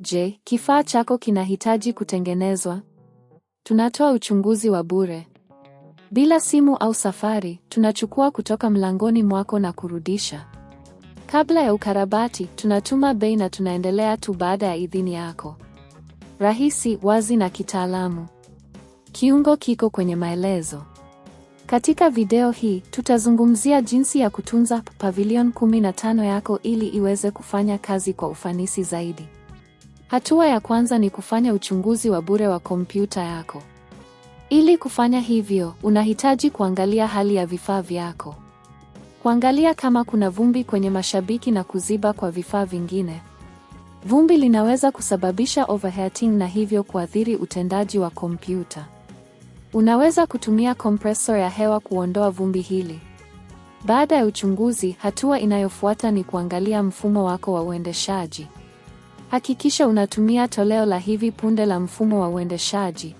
Je, kifaa chako kinahitaji kutengenezwa? Tunatoa uchunguzi wa bure. Bila simu au safari, tunachukua kutoka mlangoni mwako na kurudisha. Kabla ya ukarabati, tunatuma bei na tunaendelea tu baada ya idhini yako. Rahisi, wazi na kitaalamu. Kiungo kiko kwenye maelezo. Katika video hii, tutazungumzia jinsi ya kutunza Pavilion 15 yako ili iweze kufanya kazi kwa ufanisi zaidi. Hatua ya kwanza ni kufanya uchunguzi wa bure wa kompyuta yako. Ili kufanya hivyo, unahitaji kuangalia hali ya vifaa vyako. Kuangalia kama kuna vumbi kwenye mashabiki na kuziba kwa vifaa vingine. Vumbi linaweza kusababisha overheating na hivyo kuathiri utendaji wa kompyuta. Unaweza kutumia kompresor ya hewa kuondoa vumbi hili. Baada ya uchunguzi, hatua inayofuata ni kuangalia mfumo wako wa uendeshaji. Hakikisha unatumia toleo la hivi punde la mfumo wa uendeshaji.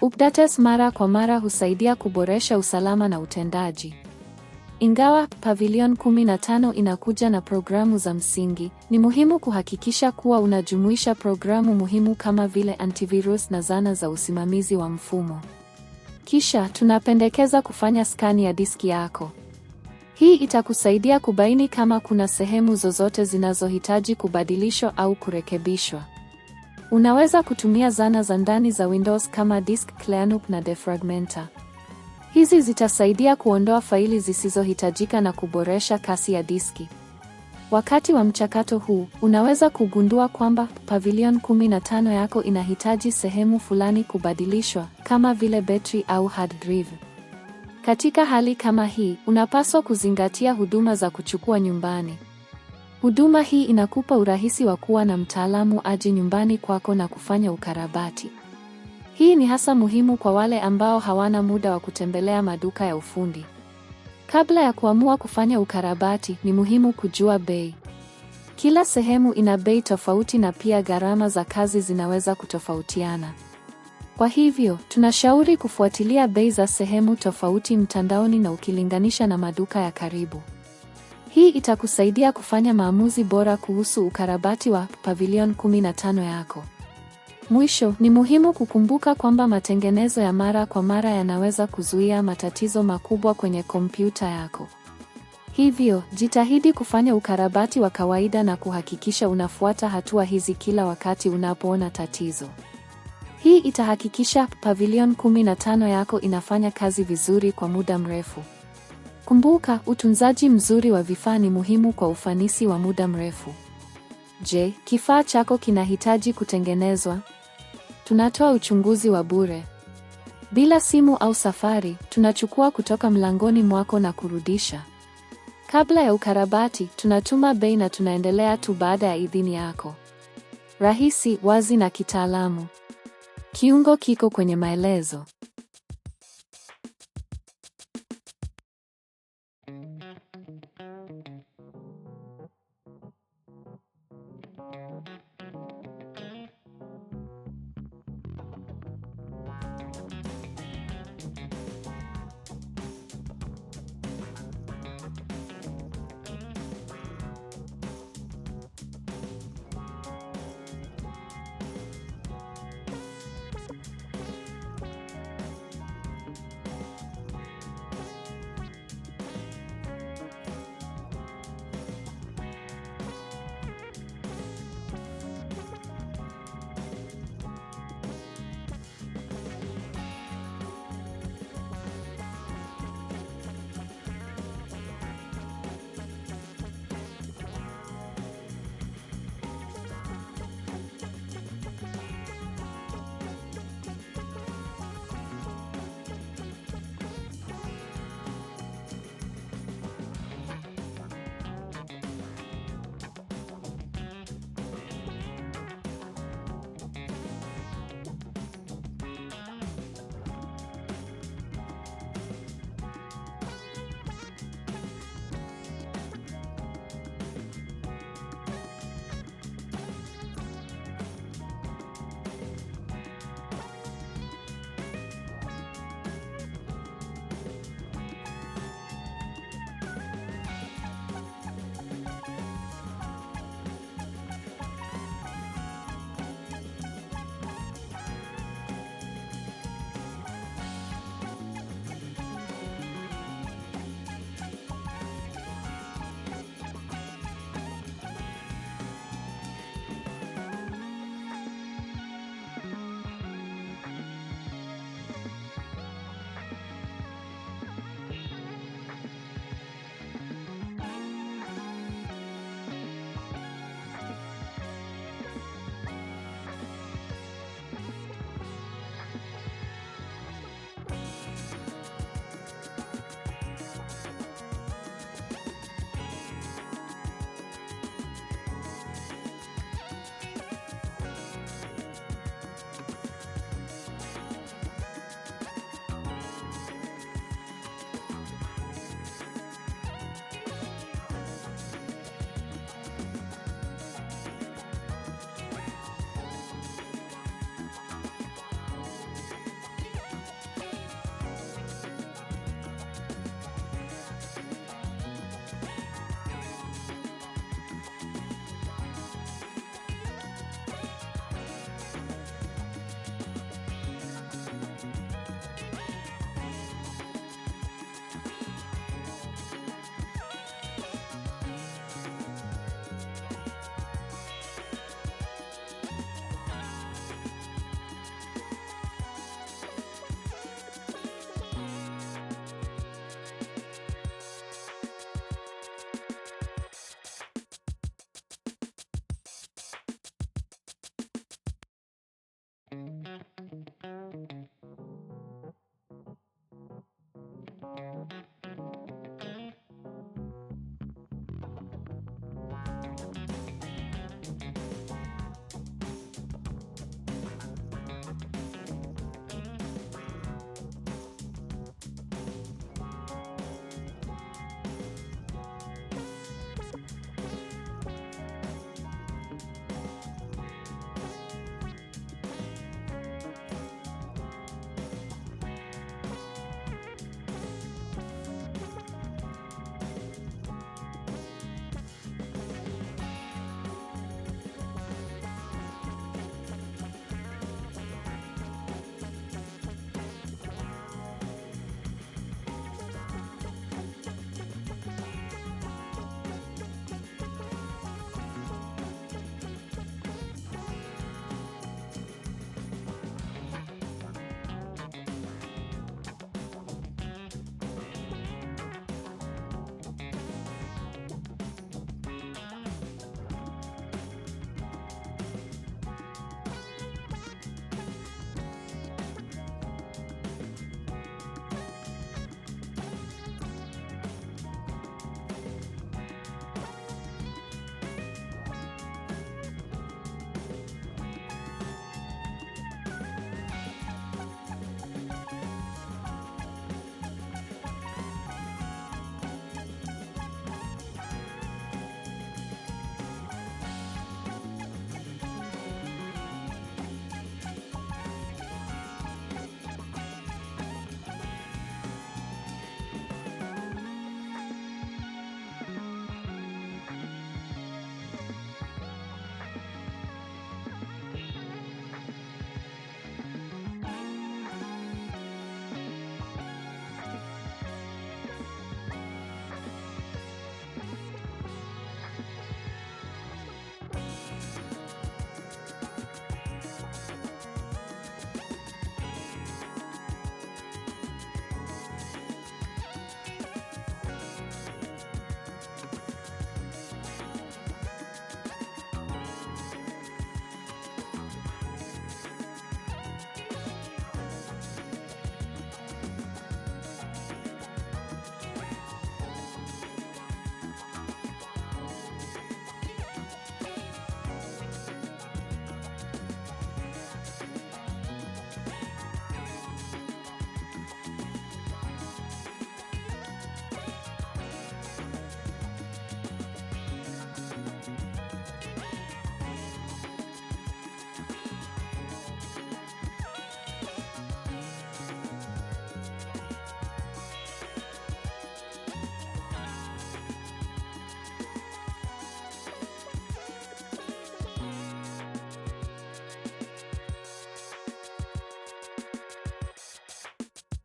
Updates mara kwa mara husaidia kuboresha usalama na utendaji. Ingawa Pavilion 15 inakuja na programu za msingi, ni muhimu kuhakikisha kuwa unajumuisha programu muhimu kama vile antivirus na zana za usimamizi wa mfumo. Kisha, tunapendekeza kufanya skani ya diski yako. Hii itakusaidia kubaini kama kuna sehemu zozote zinazohitaji kubadilishwa au kurekebishwa. Unaweza kutumia zana za ndani za Windows kama Disk Cleanup na Defragmenter. Hizi zitasaidia kuondoa faili zisizohitajika na kuboresha kasi ya diski. Wakati wa mchakato huu, unaweza kugundua kwamba Pavilion 15 yako inahitaji sehemu fulani kubadilishwa, kama vile betri au hard drive. Katika hali kama hii, unapaswa kuzingatia huduma za kuchukua nyumbani. Huduma hii inakupa urahisi wa kuwa na mtaalamu aje nyumbani kwako na kufanya ukarabati. Hii ni hasa muhimu kwa wale ambao hawana muda wa kutembelea maduka ya ufundi. Kabla ya kuamua kufanya ukarabati, ni muhimu kujua bei. Kila sehemu ina bei tofauti na pia gharama za kazi zinaweza kutofautiana. Kwa hivyo, tunashauri kufuatilia bei za sehemu tofauti mtandaoni na ukilinganisha na maduka ya karibu. Hii itakusaidia kufanya maamuzi bora kuhusu ukarabati wa Pavilion 15 yako. Mwisho, ni muhimu kukumbuka kwamba matengenezo ya mara kwa mara yanaweza kuzuia matatizo makubwa kwenye kompyuta yako. Hivyo, jitahidi kufanya ukarabati wa kawaida na kuhakikisha unafuata hatua hizi kila wakati unapoona tatizo. Hii itahakikisha Pavilion 15 yako inafanya kazi vizuri kwa muda mrefu. Kumbuka, utunzaji mzuri wa vifaa ni muhimu kwa ufanisi wa muda mrefu. Je, kifaa chako kinahitaji kutengenezwa? Tunatoa uchunguzi wa bure. Bila simu au safari, tunachukua kutoka mlangoni mwako na kurudisha. Kabla ya ukarabati, tunatuma bei na tunaendelea tu baada ya idhini yako. Rahisi, wazi na kitaalamu. Kiungo kiko kwenye maelezo.